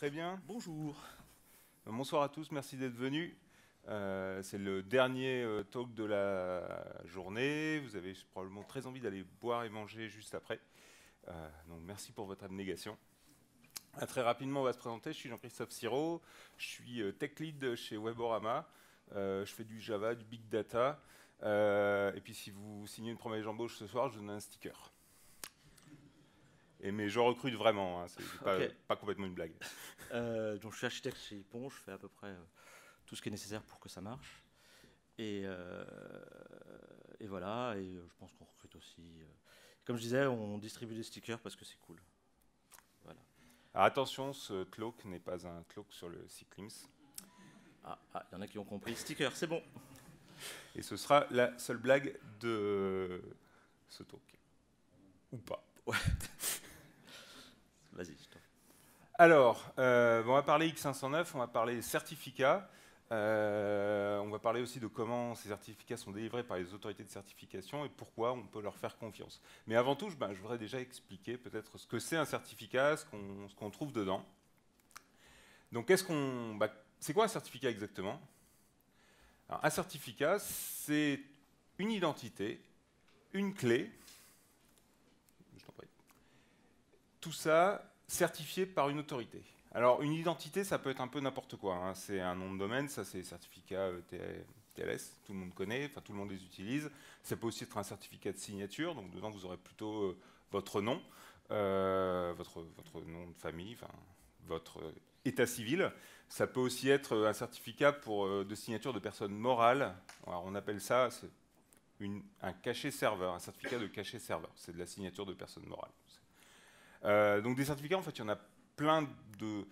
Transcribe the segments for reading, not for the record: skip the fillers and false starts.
Très bien. Bonjour. Bonsoir à tous, merci d'être venus. C'est le dernier talk de la journée. Vous avez probablement très envie d'aller boire et manger juste après. Donc merci pour votre abnégation. Très rapidement, on va se présenter. Je suis Jean-Christophe Sirot. Je suis tech lead chez Weborama. Je fais du Java, du Big Data. Et puis si vous signez une promesse d'embauche ce soir, je donne un sticker. Mais je recrute vraiment, hein, c'est pas complètement une blague. Donc je suis architecte chez Ypon, je fais à peu près tout ce qui est nécessaire pour que ça marche. Et voilà, et je pense qu'on recrute aussi. Comme je disais, on distribue des stickers parce que c'est cool. Voilà. Alors attention, ce cloak n'est pas un cloak sur le Cyclims. Il y en a qui ont compris. Sticker, c'est bon. Et ce sera la seule blague de ce talk. Ou pas. Ouais. Vas-y, je t'en prie. Alors, on va parler X509, on va parler certificats. On va parler aussi de comment ces certificats sont délivrés par les autorités de certification et pourquoi on peut leur faire confiance. Mais avant tout, je voudrais déjà expliquer peut-être ce que c'est un certificat, ce qu'on trouve dedans. Donc, c'est quoi un certificat exactement? Alors, un certificat, c'est une identité, une clé, je t'en prie. Tout ça certifié par une autorité. Alors, une identité, ça peut être un peu n'importe quoi, hein. C'est un nom de domaine, ça c'est certificat TLS, tout le monde connaît, enfin tout le monde les utilise. Ça peut aussi être un certificat de signature, donc dedans vous aurez plutôt votre nom, votre nom de famille, enfin votre état civil. Ça peut aussi être un certificat de signature de personne morale. Alors, on appelle ça un cachet serveur, un certificat de cachet serveur. C'est de la signature de personne morale. Donc des certificats, en fait, il y en a plein de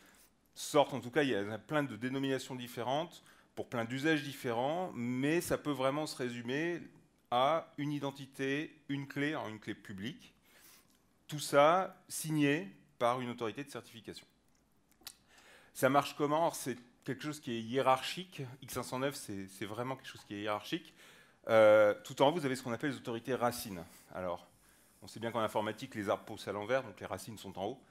sortes, en tout cas, il y en a plein de dénominations différentes, pour plein d'usages différents, mais ça peut vraiment se résumer à une identité, une clé, alors une clé publique, tout ça signé par une autorité de certification. Ça marche comment? C'est quelque chose qui est hiérarchique. X509, c'est vraiment quelque chose qui est hiérarchique. Tout en haut, vous avez ce qu'on appelle les autorités racines. Alors, on sait bien qu'en informatique, les arbres poussent à l'envers, donc les racines sont en haut.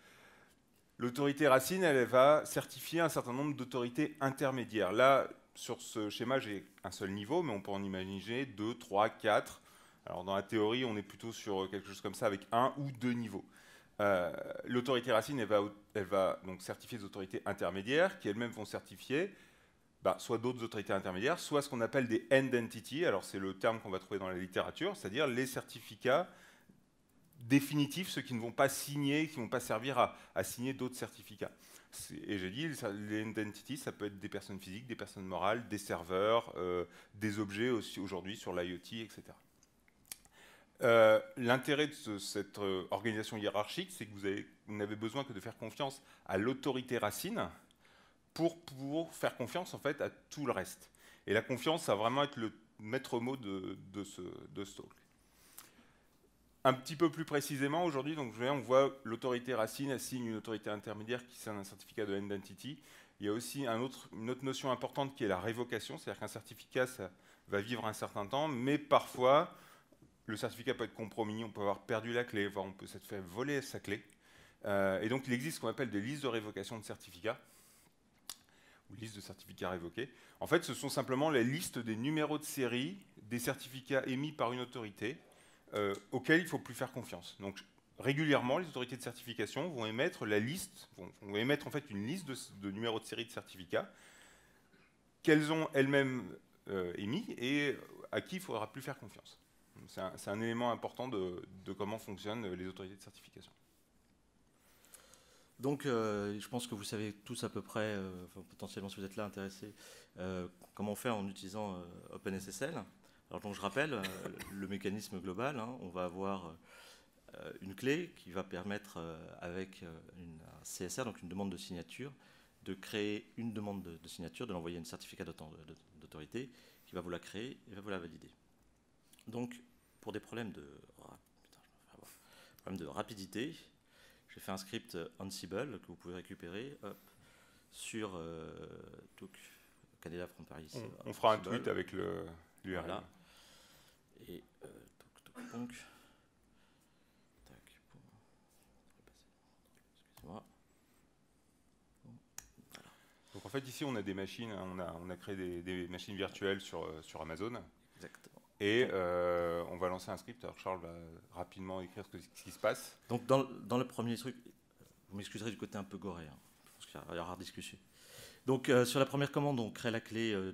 L'autorité racine, elle va certifier un certain nombre d'autorités intermédiaires. Là, sur ce schéma, j'ai un seul niveau, mais on peut en imaginer 2, 3, 4. Alors dans la théorie, on est plutôt sur quelque chose comme ça avec un ou deux niveaux. L'autorité racine, elle va donc certifier des autorités intermédiaires qui elles-mêmes vont certifier soit d'autres autorités intermédiaires, soit ce qu'on appelle des end entities. Alors c'est le terme qu'on va trouver dans la littérature, c'est-à-dire les certificats définitifs, ceux qui ne vont pas signer, qui ne vont pas servir à signer d'autres certificats. Et j'ai dit, les end entities, ça peut être des personnes physiques, des personnes morales, des serveurs, des objets aussi aujourd'hui sur l'IoT, etc. L'intérêt de cette organisation hiérarchique, c'est que vous n'avez besoin que de faire confiance à l'autorité racine pour faire confiance en fait à tout le reste. Et la confiance, ça va vraiment être le maître mot de ce talk. Un petit peu plus précisément, aujourd'hui, on voit l'autorité racine assigne une autorité intermédiaire qui signe un certificat de end entity. Il y a aussi une autre notion importante qui est la révocation, c'est-à-dire qu'un certificat, ça va vivre un certain temps, mais parfois, le certificat peut être compromis, on peut avoir perdu la clé, voire on peut s'être fait voler sa clé. Et donc, il existe ce qu'on appelle des listes de révocation de certificats, ou listes de certificats révoqués. En fait, ce sont simplement les listes des numéros de série des certificats émis par une autorité, auxquels il ne faut plus faire confiance. Donc régulièrement, les autorités de certification vont émettre vont émettre en fait une liste de numéros de série de certificats qu'elles ont elles-mêmes émis et à qui il ne faudra plus faire confiance. C'est un élément important de comment fonctionnent les autorités de certification. Donc, je pense que vous savez tous à peu près, potentiellement si vous êtes là intéressés, comment faire en utilisant OpenSSL. Alors donc je rappelle le mécanisme global, hein. On va avoir une clé qui va permettre avec un CSR, donc une demande de signature, de créer une demande de signature, de l'envoyer à un certificat d'autorité qui va vous la créer et va vous la valider. Donc pour des problèmes de rapidité, j'ai fait un script Ansible que vous pouvez récupérer sur Canada from Paris. On fera un tweet avec l'URL. Voilà. Et donc, tac, excusez-moi. En fait, ici, on a des machines, on a créé des machines virtuelles sur Amazon. Exactement. Et on va lancer un script. Alors Charles va rapidement écrire ce qui se passe. Donc dans le premier truc, vous m'excuserez du côté un peu goré, hein, parce qu'il y aura discussion. Donc sur la première commande, on crée la clé de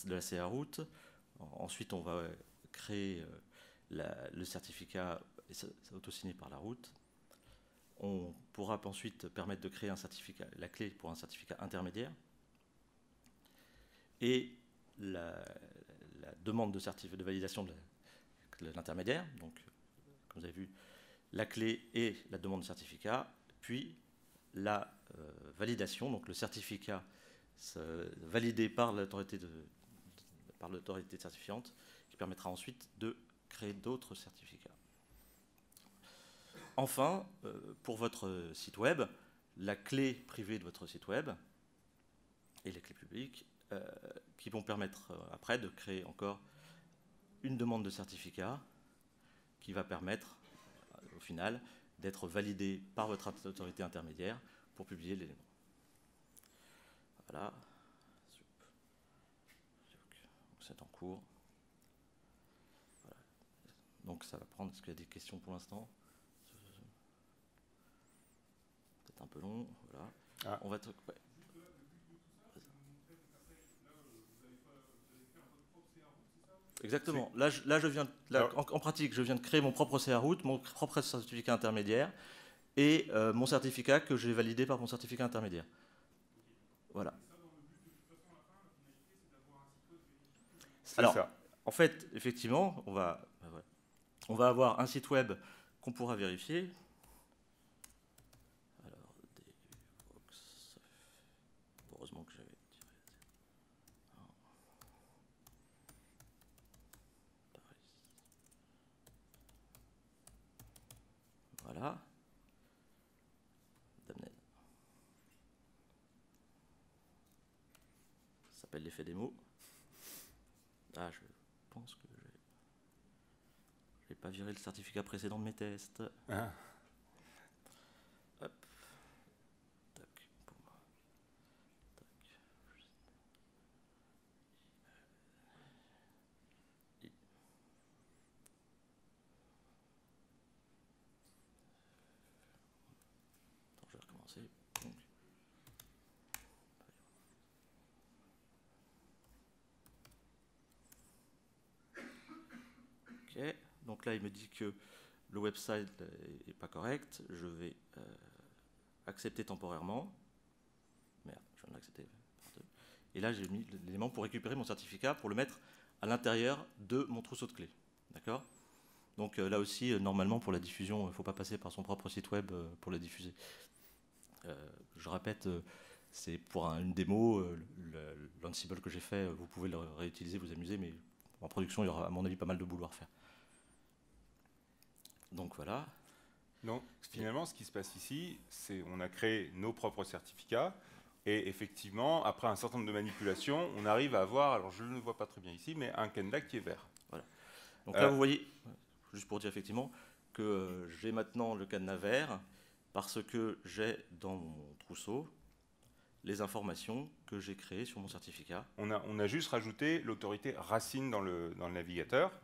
la CA route. Ensuite, on va créer le certificat et ça auto-signé par la route. On pourra ensuite permettre de créer la clé pour un certificat intermédiaire. Et la demande de validation de l'intermédiaire. Donc, comme vous avez vu, la clé et la demande de certificat, puis la validation, donc le certificat validé par l'autorité certifiante, qui permettra ensuite de créer d'autres certificats. Enfin, pour votre site web, la clé privée de votre site web et les clés publiques qui vont permettre après de créer encore une demande de certificat qui va permettre au final d'être validée par votre autorité intermédiaire pour publier l'élément. Voilà. C'est en cours. Voilà. Donc ça va prendre. Est-ce qu'il y a des questions pour l'instant? Peut-être un peu long. Voilà. Ah. On va ouais. Exactement. Là, je viens, en pratique, je viens de créer mon propre CA route, mon propre certificat intermédiaire et mon certificat que j'ai validé par mon certificat intermédiaire. Voilà. Alors, ça. En fait, effectivement, on va avoir un site web qu'on pourra vérifier. Alors, heureusement que j'avais. Voilà. Ça s'appelle l'effet démo. Ah, je pense que j'ai pas viré le certificat précédent de mes tests. Ah. Hop. Tac. Boum. Tac. Attends, je vais recommencer. Donc. Ok. Donc là, il me dit que le website n'est pas correct. Je vais accepter temporairement. Merde, je viens de l'accepter. Et là, j'ai mis l'élément pour récupérer mon certificat, pour le mettre à l'intérieur de mon trousseau de clés. D'accord ? Donc là aussi, normalement, pour la diffusion, il ne faut pas passer par son propre site web pour la diffuser. Je répète, c'est pour une démo, l'Ansible que j'ai fait, vous pouvez le réutiliser, vous amuser, mais en production, il y aura à mon avis pas mal de boulot à refaire. Donc voilà. Donc finalement, ce qui se passe ici, c'est on a créé nos propres certificats et effectivement, après un certain nombre de manipulations, on arrive à avoir, alors je ne le vois pas très bien ici, mais un cadenas qui est vert. Voilà. Donc là, vous voyez, juste pour dire effectivement, que j'ai maintenant le cadenas vert parce que j'ai dans mon trousseau les informations que j'ai créées sur mon certificat. On a juste rajouté l'autorité racine dans le navigateur.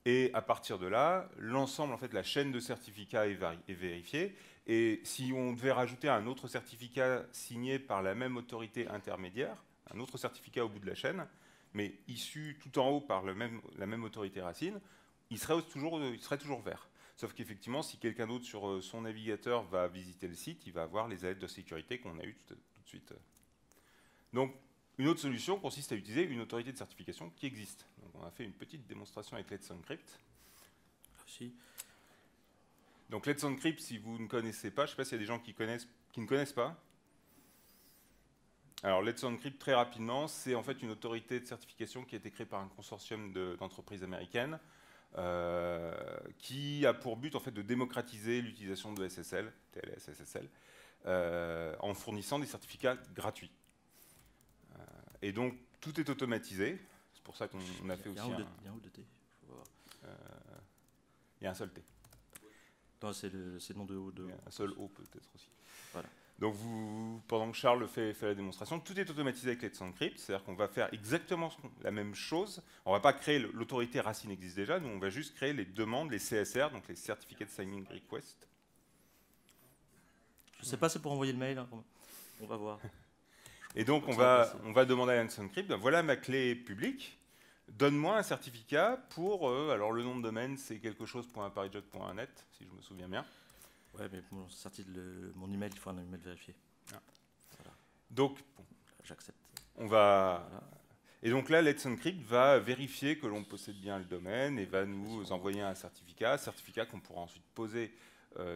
Et à partir de là, l'ensemble, en fait, la chaîne de certificats est vérifiée. Et si on devait rajouter un autre certificat signé par la même autorité intermédiaire, un autre certificat au bout de la chaîne, mais issu tout en haut par la même autorité racine, il serait toujours vert. Sauf qu'effectivement, si quelqu'un d'autre sur son navigateur va visiter le site, il va avoir les alertes de sécurité qu'on a eues tout de suite. Donc, une autre solution consiste à utiliser une autorité de certification qui existe. Donc, on a fait une petite démonstration avec Let's Encrypt. Aussi. Donc Let's Encrypt, si vous ne connaissez pas, je ne sais pas s'il y a des gens qui ne connaissent pas. Alors Let's Encrypt, très rapidement, c'est en fait une autorité de certification qui a été créée par un consortium d'entreprises américaines qui a pour but en fait de démocratiser l'utilisation de SSL, TLS, SSL, en fournissant des certificats gratuits. Et donc, tout est automatisé. C'est pour ça qu'on a fait aussi Il y a un ou deux T. Il y a un seul T. Non, c'est le nom de O. Il y a un seul O peut-être aussi. Voilà. Donc pendant que Charles fait la démonstration, tout est automatisé avec Let's Encrypt, c'est-à-dire qu'on va faire exactement la même chose. On ne va pas créer l'autorité racine existe déjà, nous on va juste créer les demandes, les CSR, donc les Certificate Signing Request. Je ne sais pas, c'est pour envoyer le mail, hein. On va voir. Et donc on va demander à Let's Encrypt, ben, voilà ma clé publique, donne-moi un certificat pour, alors le nom de domaine c'est quelque chose.parijot.net, si je me souviens bien. Ouais, mais mon email, il faut un email vérifié. Ah. Voilà. Donc, bon, j'accepte. Voilà. Et donc là, Let's Encrypt va vérifier que l'on possède bien le domaine et va nous envoyer un certificat qu'on pourra ensuite poser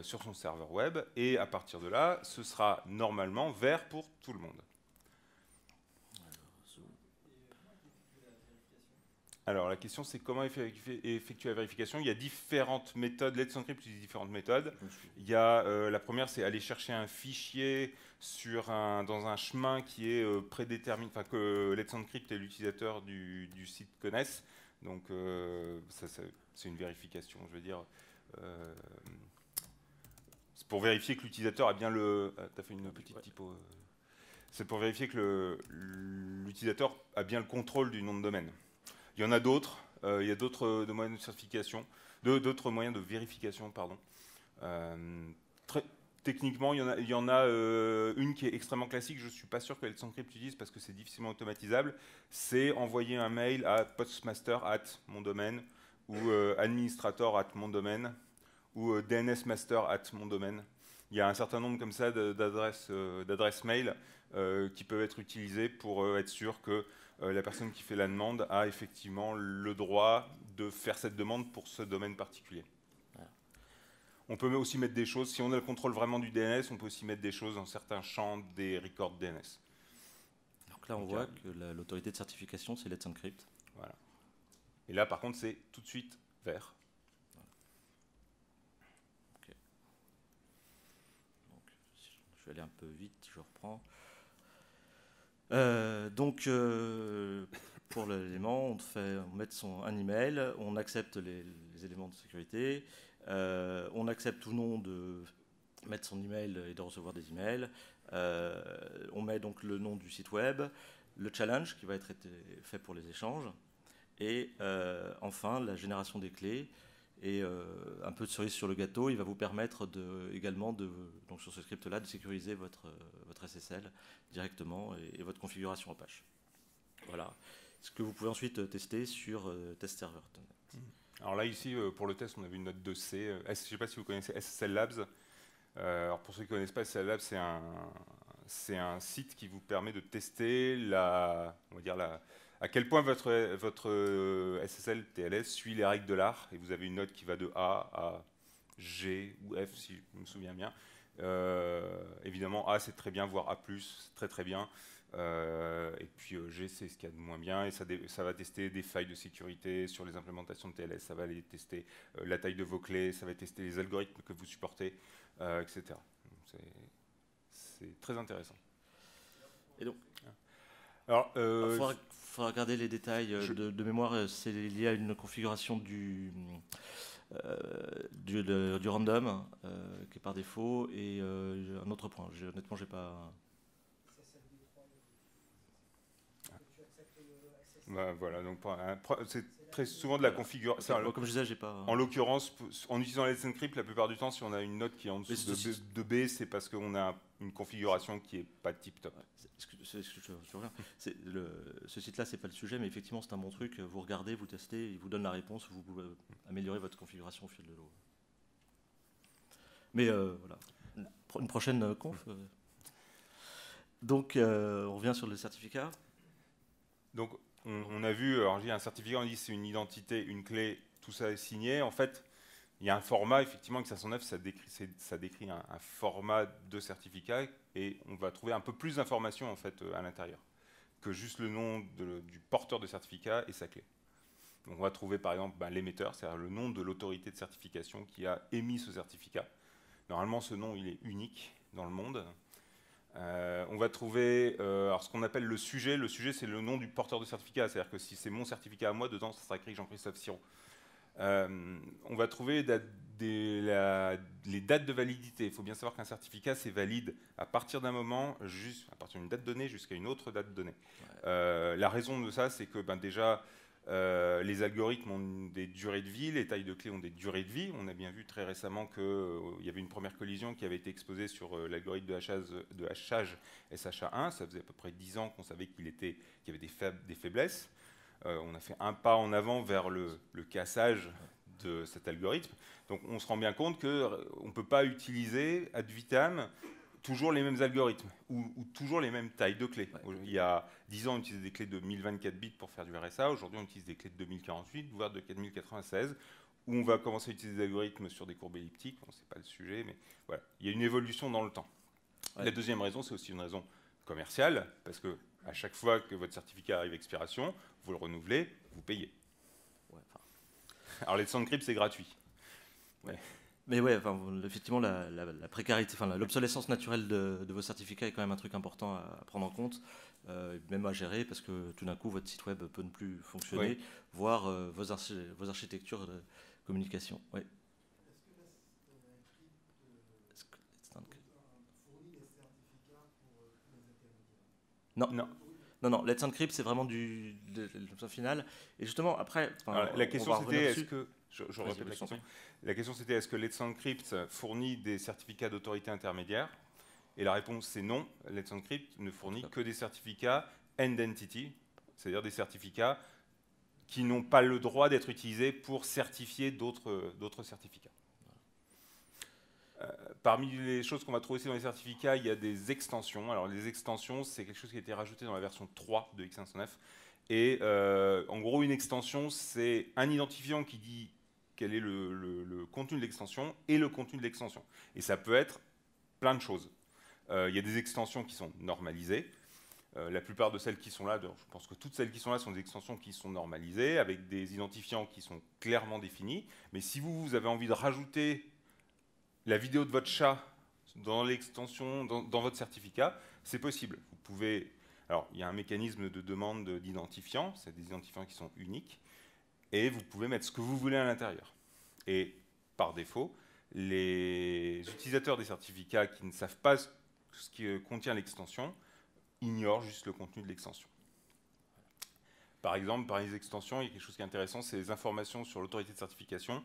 sur son serveur web. Et à partir de là, ce sera normalement vert pour tout le monde. Alors la question c'est comment effectuer la vérification. Il y a différentes méthodes, Let's Encrypt utilise différentes méthodes. Il y a, la première c'est aller chercher un fichier dans un chemin qui est prédéterminé, enfin que Let's Encrypt et l'utilisateur du site connaissent. Donc c'est une vérification, je veux dire. C'est pour vérifier que l'utilisateur a bien le... tu as fait une petite typo. C'est pour vérifier que l'utilisateur a bien le contrôle du nom de domaine. Il y en a d'autres, il y a d'autres moyens de certification, d'autres moyens de vérification, pardon. Techniquement, il y en a une qui est extrêmement classique, je ne suis pas sûr que Let's Encrypt utilise parce que c'est difficilement automatisable, c'est envoyer un mail à postmaster@mondomaine ou administrator@mondomaine ou dnsmaster@mondomaine. Il y a un certain nombre comme ça d'adresses mail qui peuvent être utilisées pour être sûr que la personne qui fait la demande a effectivement le droit de faire cette demande pour ce domaine particulier. Voilà. On peut aussi mettre des choses, si on a le contrôle vraiment du DNS, on peut aussi mettre des choses dans certains champs des records DNS. Donc là, on voit que l'autorité de certification, c'est Let's Encrypt. Voilà. Et là, par contre, c'est tout de suite vert. Voilà. Okay. Donc, je vais aller un peu vite, je reprends. Pour l'élément, on met un email, on accepte les éléments de sécurité, on accepte ou non de mettre son email et de recevoir des emails, on met donc le nom du site web, le challenge qui va être fait pour les échanges, et enfin la génération des clés. Et un peu de cerise sur le gâteau, il va vous permettre également, donc sur ce script-là, de sécuriser votre SSL directement et votre configuration Apache. Voilà. Ce que vous pouvez ensuite tester sur testserver.net. Alors là, ici, pour le test, on avait une note de C. Je ne sais pas si vous connaissez SSL Labs. Alors pour ceux qui ne connaissent pas, SSL Labs, c'est un site qui vous permet de tester à quel point votre SSL TLS suit les règles de l'art, et vous avez une note qui va de A à G ou F, si je me souviens bien. Évidemment, A, c'est très bien, voire A+, c'est très très bien. Et puis G, c'est ce qu'il y a de moins bien, et ça va tester des failles de sécurité sur les implémentations de TLS, ça va aller tester la taille de vos clés, ça va tester les algorithmes que vous supportez, etc. C'est très intéressant. Et donc alors, il faudra regarder les détails de mémoire. C'est lié à une configuration du random qui est par défaut. Et un autre point, honnêtement, j'ai pas... Voilà, donc c'est très souvent de la configuration. Okay, comme je disais, j'ai pas... En l'occurrence, en utilisant Let's Encrypt, la plupart du temps, si on a une note qui est en dessous de B, c'est parce qu'on a une configuration qui n'est pas tip top. Ce site-là, c'est pas le sujet, mais effectivement, c'est un bon truc. Vous regardez, vous testez, il vous donne la réponse, vous pouvez améliorer votre configuration au fil de l'eau. Mais voilà, une prochaine conf. Donc, on revient sur le certificat. Donc, on a vu, alors j'ai un certificat, on dit c'est une identité, une clé, tout ça est signé. En fait, il y a un format, effectivement, X509, ça décrit un format de certificat, et on va trouver un peu plus d'informations en fait à l'intérieur que juste le nom du porteur de certificat et sa clé. Donc on va trouver par exemple l'émetteur, c'est-à-dire le nom de l'autorité de certification qui a émis ce certificat. Normalement, ce nom il est unique dans le monde. On va trouver alors ce qu'on appelle le sujet. Le sujet, c'est le nom du porteur de certificat. C'est-à-dire que si c'est mon certificat à moi, dedans, ça sera écrit Jean-Christophe Siron. On va trouver les dates de validité. Il faut bien savoir qu'un certificat, c'est valide à partir d'un moment, à partir d'une date donnée jusqu'à une autre date donnée. La raison de ça, c'est que déjà, les algorithmes ont des durées de vie, les tailles de clés ont des durées de vie. On a bien vu très récemment qu'il y avait une première collision qui avait été exposée sur l'algorithme de hachage SHA-1. Ça faisait à peu près 10 ans qu'on savait qu'il y avait des faiblesses. On a fait un pas en avant vers le cassage de cet algorithme. Donc on se rend bien compte qu'on ne peut pas utiliser ad vitam toujours les mêmes algorithmes ou toujours les mêmes tailles de clés. Ouais. Il y a 10 ans, on utilisait des clés de 1024 bits pour faire du RSA. Aujourd'hui, on utilise des clés de 2048, voire de 4096, où on va commencer à utiliser des algorithmes sur des courbes elliptiques. Bon, ce n'est pas le sujet, mais voilà. Il y a une évolution dans le temps. Ouais. La deuxième raison, c'est aussi une raison commerciale, parce que à chaque fois que votre certificat arrive à expiration, vous le renouvelez, vous payez. Ouais, alors, Let's Encrypt, c'est gratuit. Ouais. Mais ouais, effectivement, la précarité, l'obsolescence naturelle de vos certificats est quand même un truc important à prendre en compte, même à gérer, parce que tout d'un coup, votre site web peut ne plus fonctionner, oui. Voire vos architectures de communication. Ouais. Est-ce que Let's Encrypt fournit des certificats pour les intermédiaires? Non. Non, Let's Encrypt, c'est vraiment l'option finale. Et justement, après... Alors, la question, c'était, est-ce que... Je répète la question. La question, c'était, est-ce que Let's Encrypt fournit des certificats d'autorité intermédiaire? Et la réponse, c'est non. Let's Encrypt ne fournit que des certificats end entity, c'est-à-dire des certificats qui n'ont pas le droit d'être utilisés pour certifier d'autres certificats. Parmi les choses qu'on va trouver aussi dans les certificats, il y a des extensions. Alors, les extensions, c'est quelque chose qui a été rajouté dans la version 3 de X509. Et en gros, une extension, c'est un identifiant qui dit quel est le contenu de l'extension et le contenu de l'extension. Et ça peut être plein de choses. Il y a des extensions qui sont normalisées. La plupart de celles qui sont là, je pense que toutes celles qui sont là sont des extensions qui sont normalisées, avec des identifiants qui sont clairement définis. Mais si vous avez envie de rajouter la vidéo de votre chat dans l'extension, dans votre certificat, c'est possible. Vous pouvez... Alors, il y a un mécanisme de demande d'identifiants, c'est des identifiants qui sont uniques, et vous pouvez mettre ce que vous voulez à l'intérieur. Et par défaut, les utilisateurs des certificats qui ne savent pas ce qui contient l'extension ignorent juste le contenu de l'extension. Par exemple, par les extensions, il y a quelque chose qui est intéressant, c'est les informations sur l'autorité de certification.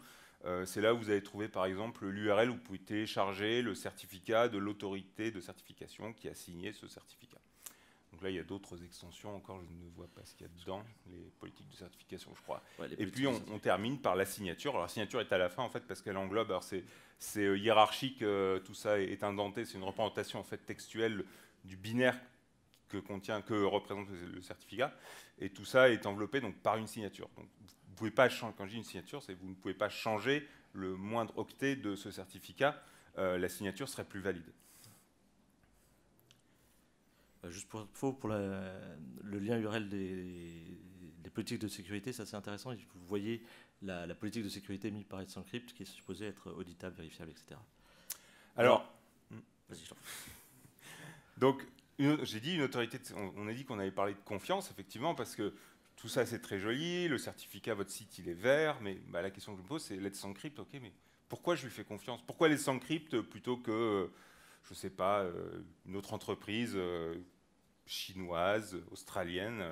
C'est là où vous allez trouver, par exemple, l'URL où vous pouvez télécharger le certificat de l'autorité de certification qui a signé ce certificat. Donc là, il y a d'autres extensions encore, je ne vois pas ce qu'il y a dedans, les politiques de certification, je crois. Ouais, et puis, on termine par la signature. Alors, la signature est à la fin, en fait, parce qu'elle englobe, alors c'est hiérarchique, tout ça est indenté, c'est une représentation, en fait, textuelle du binaire que représente le certificat, et tout ça est enveloppé donc, par une signature. Donc, vous pouvez pas changer, quand je dis une signature, c'est que vous ne pouvez pas changer le moindre octet de ce certificat, la signature serait plus valide. Juste pour le lien URL des politiques de sécurité, c'est assez intéressant. Vous voyez la politique de sécurité mise par Let's Encrypt qui est supposée être auditable, vérifiable, etc. Alors, vas-y, donc, j'ai dit une autorité, on a dit qu'on avait parlé de confiance, effectivement, parce que tout ça, c'est très joli, le certificat, votre site, il est vert, mais la question que je me pose, c'est Let's Encrypt, ok, mais pourquoi je lui fais confiance? Pourquoi Let's Encrypt plutôt que, je ne sais pas, une autre entreprise chinoise, australienne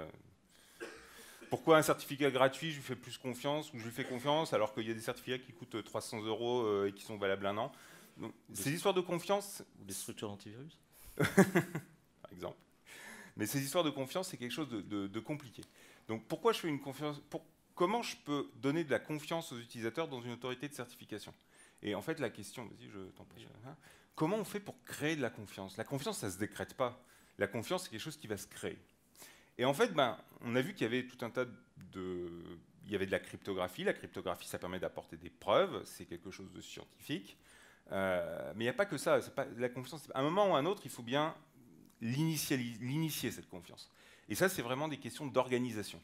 Pourquoi un certificat gratuit, je lui fais plus confiance, ou je lui fais confiance, alors qu'il y a des certificats qui coûtent 300 € et qui sont valables 1 an? Donc, ces histoires de confiance... Ou des structures d'antivirus par exemple. Mais ces histoires de confiance, c'est quelque chose de compliqué. Donc pourquoi je fais une confiance, comment je peux donner de la confiance aux utilisateurs dans une autorité de certification? Et en fait, la question, vas-y, je t'en prie, comment on fait pour créer de la confiance? La confiance, ça ne se décrète pas. La confiance, c'est quelque chose qui va se créer. Et en fait, on a vu qu'il y avait tout un tas il y avait de la cryptographie. La cryptographie, ça permet d'apporter des preuves. C'est quelque chose de scientifique. Mais il n'y a pas que ça. C'est pas, la confiance, à un moment ou à un autre, il faut bien l'initier, cette confiance. Et ça, c'est vraiment des questions d'organisation.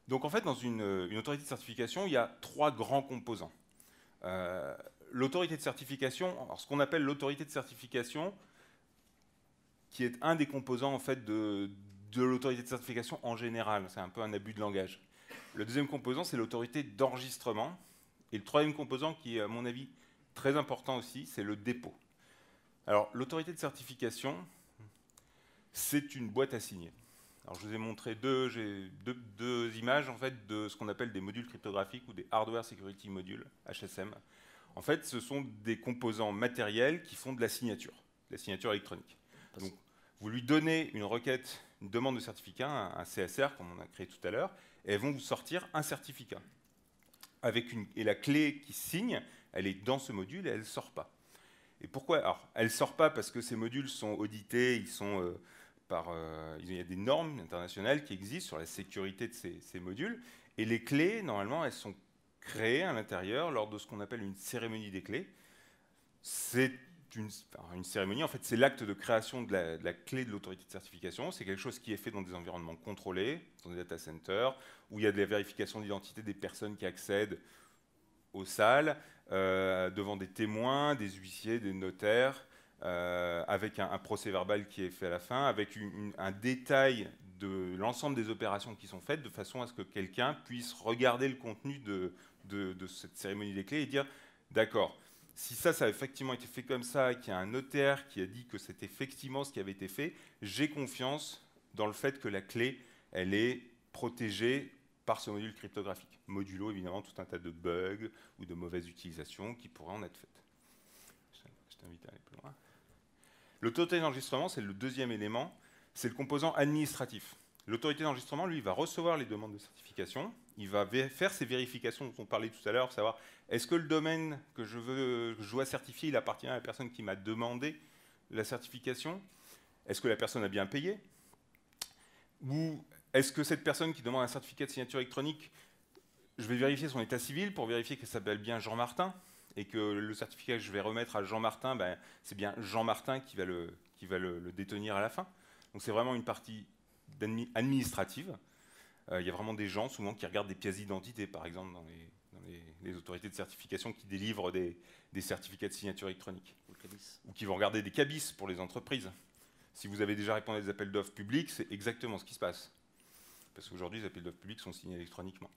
Donc en fait, dans une autorité de certification, il y a 3 grands composants. L'autorité de certification, alors ce qu'on appelle l'autorité de certification, qui est un des composants en fait, de l'autorité de certification en général. C'est un peu un abus de langage. Le deuxième composant, c'est l'autorité d'enregistrement. Et le troisième composant, qui est à mon avis très important aussi, c'est le dépôt. Alors, l'autorité de certification, c'est une boîte à signer. Alors, je vous ai montré deux images en fait, de ce qu'on appelle des modules cryptographiques ou des Hardware Security Modules, HSM. En fait, ce sont des composants matériels qui font de la signature électronique. Donc, vous lui donnez une requête, une demande de certificat, un CSR, comme on a créé tout à l'heure, et elles vont vous sortir un certificat. Et la clé qui signe, elle est dans ce module et elle ne sort pas. Et pourquoi? Alors, elle ne sort pas parce que ces modules sont audités, il y a des normes internationales qui existent sur la sécurité de ces modules, et les clés, normalement, elles sont créées à l'intérieur lors de ce qu'on appelle une cérémonie des clés. C'est une cérémonie, en fait, c'est l'acte de création de la clé de l'autorité de certification. C'est quelque chose qui est fait dans des environnements contrôlés, dans des data centers, où il y a de la vérification d'identité des personnes qui accèdent aux salles, devant des témoins, des huissiers, des notaires, avec un procès verbal qui est fait à la fin, avec un détail de l'ensemble des opérations qui sont faites, de façon à ce que quelqu'un puisse regarder le contenu de cette cérémonie des clés et dire « D'accord, si ça a effectivement été fait comme ça, qu'il y a un notaire qui a dit que c'est effectivement ce qui avait été fait, j'ai confiance dans le fait que la clé, elle est protégée par ce module cryptographique. » Modulo, évidemment, tout un tas de bugs ou de mauvaises utilisations qui pourraient en être faites. Je t'invite à aller plus loin. L'autorité d'enregistrement, c'est le deuxième élément, c'est le composant administratif. L'autorité d'enregistrement, lui, va recevoir les demandes de certification, il va faire ces vérifications dont on parlait tout à l'heure, savoir est-ce que le domaine que je dois certifier, il appartient à la personne qui m'a demandé la certification? Est-ce que la personne a bien payé? Ou est-ce que cette personne qui demande un certificat de signature électronique, je vais vérifier son état civil pour vérifier qu'elle s'appelle bien Jean Martin et que le certificat que je vais remettre à Jean Martin, ben, c'est bien Jean Martin qui va le détenir à la fin. Donc c'est vraiment une partie administrative. Il y a vraiment des gens souvent qui regardent des pièces d'identité, par exemple, dans les autorités de certification qui délivrent des certificats de signature électronique. Ou qui vont regarder des cabis pour les entreprises. Si vous avez déjà répondu à des appels d'offres publics, c'est exactement ce qui se passe. Parce qu'aujourd'hui, les appels d'offres publics sont signés électroniquement.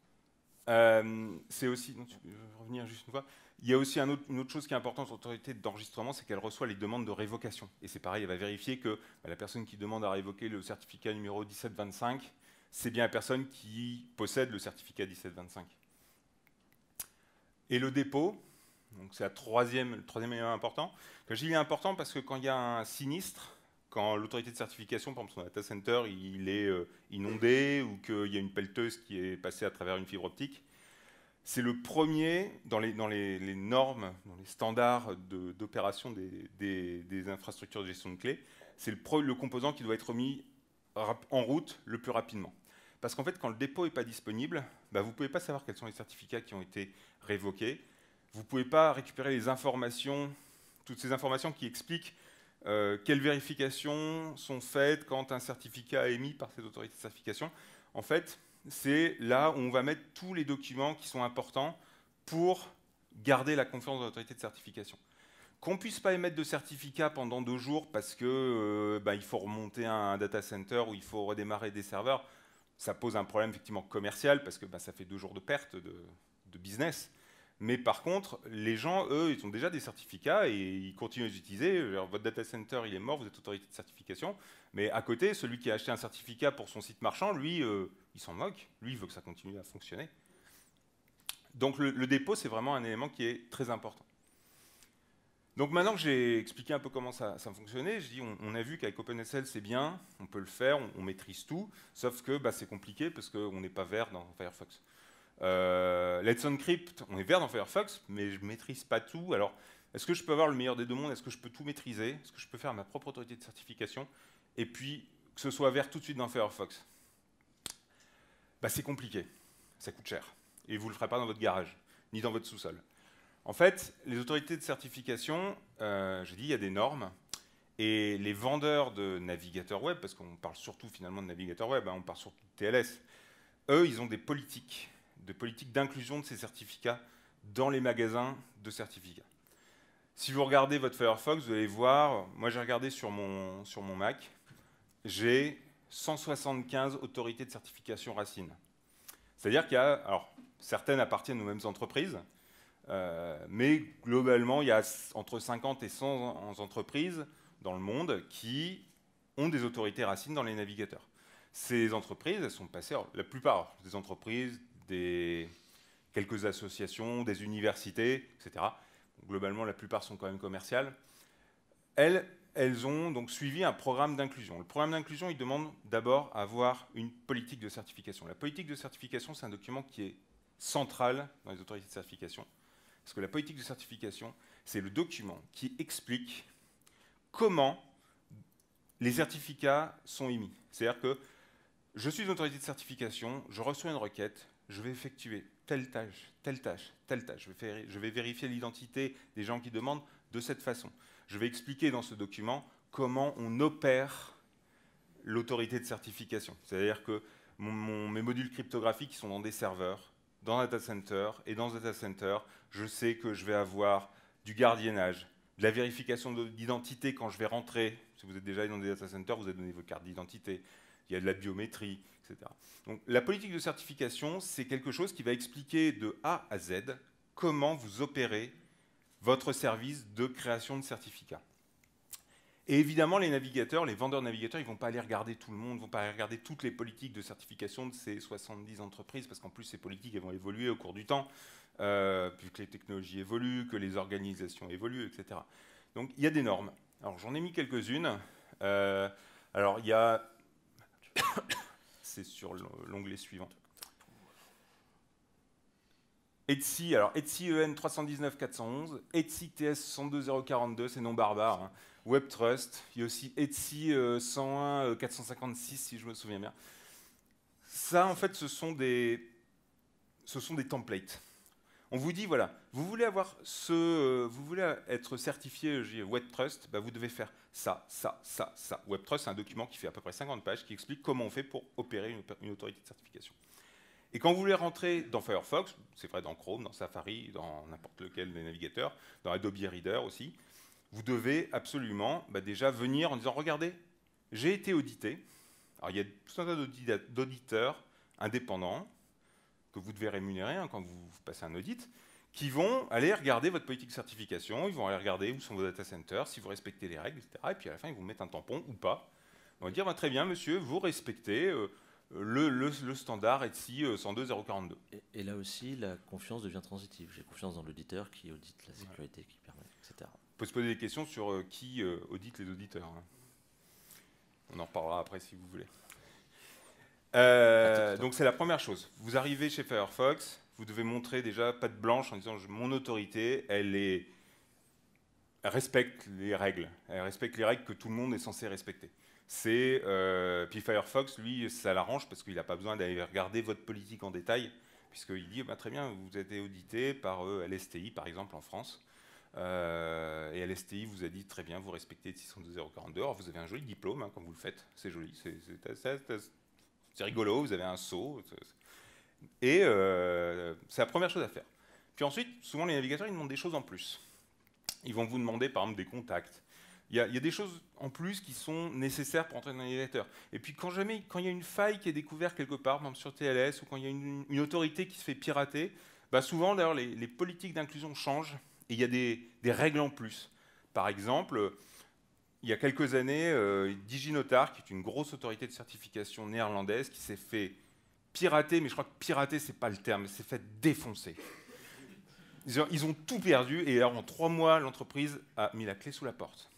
C'est aussi, non, tu peux revenir juste une fois. Il y a aussi une autre chose qui est importante sur l'autorité d'enregistrement, c'est qu'elle reçoit les demandes de révocation. Et c'est pareil, elle va vérifier que la personne qui demande à révoquer le certificat numéro 1725, c'est bien la personne qui possède le certificat 1725. Et le dépôt, c'est le troisième élément important. Quand je dis il est important parce que quand il y a un sinistre, quand l'autorité de certification, par exemple son data center, il est inondé ou qu'il y a une pelleteuse qui est passée à travers une fibre optique, c'est le premier, dans les normes, dans les standards d'opération des infrastructures de gestion de clés, c'est le composant qui doit être mis en route le plus rapidement. Parce qu'en fait, quand le dépôt n'est pas disponible, vous ne pouvez pas savoir quels sont les certificats qui ont été révoqués. Vous ne pouvez pas récupérer les informations, toutes ces informations qui expliquent quelles vérifications sont faites quand un certificat est émis par cette autorité de certification. En fait, c'est là où on va mettre tous les documents qui sont importants pour garder la confiance de l'autorité de certification. Qu'on ne puisse pas émettre de certificat pendant 2 jours parce que il faut remonter un data center ou il faut redémarrer des serveurs, ça pose un problème effectivement commercial parce que ça fait 2 jours de perte de business. Mais par contre, les gens, eux, ils ont déjà des certificats et ils continuent à les utiliser. Votre data center, il est mort, vous êtes autorité de certification. Mais à côté, celui qui a acheté un certificat pour son site marchand, lui, il s'en moque. Lui, il veut que ça continue à fonctionner. Donc le dépôt, c'est vraiment un élément qui est très important. Donc maintenant que j'ai expliqué un peu comment ça fonctionnait, je dis, on a vu qu'avec OpenSSL, c'est bien, on peut le faire, on maîtrise tout, sauf que c'est compliqué parce qu'on n'est pas vert dans Firefox. Let's Encrypt, on est vert dans Firefox, mais je ne maîtrise pas tout. Alors, est-ce que je peux avoir le meilleur des deux mondes? Est-ce que je peux tout maîtriser? Est-ce que je peux faire ma propre autorité de certification? Et puis, que ce soit vert tout de suite dans Firefox? C'est compliqué, ça coûte cher. Et vous ne le ferez pas dans votre garage, ni dans votre sous-sol. En fait, les autorités de certification, j'ai dit, il y a des normes. Et les vendeurs de navigateurs web, parce qu'on parle surtout finalement de navigateurs web, on parle surtout de TLS, eux, ils ont des politiques d'inclusion de ces certificats dans les magasins de certificats. Si vous regardez votre Firefox, vous allez voir, moi j'ai regardé sur mon Mac, j'ai 175 autorités de certification Racine. C'est-à-dire qu'il y a, alors, certaines appartiennent aux mêmes entreprises, mais globalement, il y a entre 50 et 100 entreprises dans le monde qui ont des autorités racines dans les navigateurs. Ces entreprises, elles sont passées, alors, la plupart des entreprises, quelques associations, des universités, etc. Globalement, la plupart sont quand même commerciales. Elles ont donc suivi un programme d'inclusion. Le programme d'inclusion, il demande d'abord à avoir une politique de certification. La politique de certification, c'est un document qui est central dans les autorités de certification. Parce que la politique de certification, c'est le document qui explique comment les certificats sont émis. C'est-à-dire que je suis une autorité de certification, je reçois une requête, je vais effectuer telle tâche, telle tâche, telle tâche. Je vais vérifier l'identité des gens qui demandent de cette façon. Je vais expliquer dans ce document comment on opère l'autorité de certification. C'est-à-dire que mes modules cryptographiques qui sont dans des serveurs, dans un data center, et dans ce data center, je sais que je vais avoir du gardiennage, de la vérification d'identité quand je vais rentrer. Si vous êtes déjà dans des data centers, vous avez donné vos cartes d'identité. Il y a de la biométrie, etc. Donc la politique de certification, c'est quelque chose qui va expliquer de A à Z comment vous opérez votre service de création de certificats. Et évidemment, les navigateurs, les vendeurs de navigateurs, ils ne vont pas aller regarder tout le monde, ils ne vont pas aller regarder toutes les politiques de certification de ces 70 entreprises, parce qu'en plus, ces politiques elles vont évoluer au cours du temps, puis que les technologies évoluent, que les organisations évoluent, etc. Donc, il y a des normes. Alors, j'en ai mis quelques-unes. Alors, il y a... C'est sur l'onglet suivant. ETSI, alors ETSI EN 319-411, ETSI TS 62042, c'est non barbare. Hein. WebTrust, il y a aussi ETSI 101-456, si je me souviens bien. Ça, en fait, ce sont des templates. On vous dit, voilà, vous voulez être certifié WebTrust, bah, vous devez faire ça, ça, ça, ça. WebTrust, c'est un document qui fait à peu près 50 pages, qui explique comment on fait pour opérer une autorité de certification. Et quand vous voulez rentrer dans Firefox, c'est vrai dans Chrome, dans Safari, dans n'importe lequel des navigateurs, dans Adobe Reader aussi, vous devez absolument déjà venir en disant « Regardez, j'ai été audité ». Alors il y a tout un tas d'auditeurs indépendants que vous devez rémunérer quand vous passez un audit, qui vont aller regarder votre politique de certification, ils vont aller regarder où sont vos data centers, si vous respectez les règles, etc. Et puis à la fin, ils vous mettent un tampon ou pas. Ils vont dire « Très bien, monsieur, vous respectez… le standard ETSI 102.042. Et là aussi, la confiance devient transitive. J'ai confiance dans l'auditeur qui audite la sécurité, qui permet, etc. On peut se poser des questions sur qui audite les auditeurs. Hein. On en reparlera après si vous voulez. Donc c'est la première chose. Vous arrivez chez Firefox, vous devez montrer déjà patte blanche en disant mon autorité, elle respecte les règles. Elle respecte les règles que tout le monde est censé respecter. Puis Firefox, lui, ça l'arrange parce qu'il n'a pas besoin d'aller regarder votre politique en détail, puisqu'il dit très bien, vous êtes audité par LSTI, par exemple, en France. Et LSTI vous a dit très bien, vous respectez 602.042. Alors vous avez un joli diplôme quand vous le faites, c'est joli, c'est rigolo, vous avez un sceau. Et c'est la première chose à faire. Puis ensuite, souvent les navigateurs, ils demandent des choses en plus. Ils vont vous demander, par exemple, des contacts. Il y a des choses en plus qui sont nécessaires pour entrer dans un navigateur. Et puis quand il y a une faille qui est découverte quelque part, par exemple sur TLS, ou quand il y a une autorité qui se fait pirater, souvent d'ailleurs les politiques d'inclusion changent et il y a des règles en plus. Par exemple, il y a quelques années, DigiNotar, qui est une grosse autorité de certification néerlandaise, qui s'est fait pirater, mais je crois que pirater, c'est pas le terme, s'est fait défoncer. Ils ont tout perdu et alors en 3 mois, l'entreprise a mis la clé sous la porte.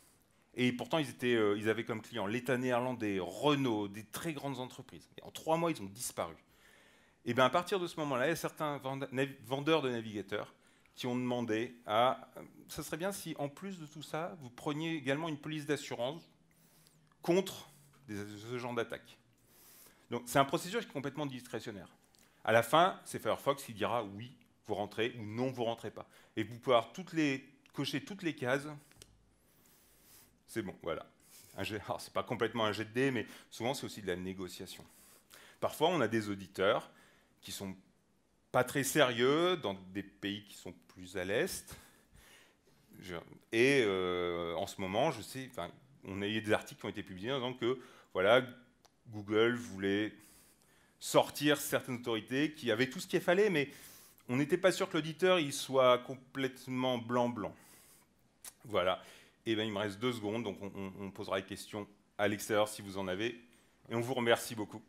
Et pourtant, ils avaient comme clients l'État néerlandais, Renault, des très grandes entreprises. Et en 3 mois, ils ont disparu. Et bien, à partir de ce moment-là, il y a certains vendeurs de navigateurs qui ont demandé ça serait bien si, en plus de tout ça, vous preniez également une police d'assurance contre ce genre d'attaque. Donc, c'est un processus qui est complètement discrétionnaire. À la fin, c'est Firefox qui dira oui, vous rentrez, ou non, vous rentrez pas. Et vous pouvez cocher toutes les cases. C'est bon, voilà. Alors, c'est pas complètement un jet de dés, mais souvent, c'est aussi de la négociation. Parfois, on a des auditeurs qui sont pas très sérieux dans des pays qui sont plus à l'est. Et en ce moment, je sais, on a eu des articles qui ont été publiés en disant que voilà, Google voulait sortir certaines autorités qui avaient tout ce qu'il fallait, mais on n'était pas sûr que l'auditeur il soit complètement blanc-blanc. Voilà. Et bien, il me reste 2 secondes, donc on posera les questions à l'extérieur si vous en avez. Et on vous remercie beaucoup.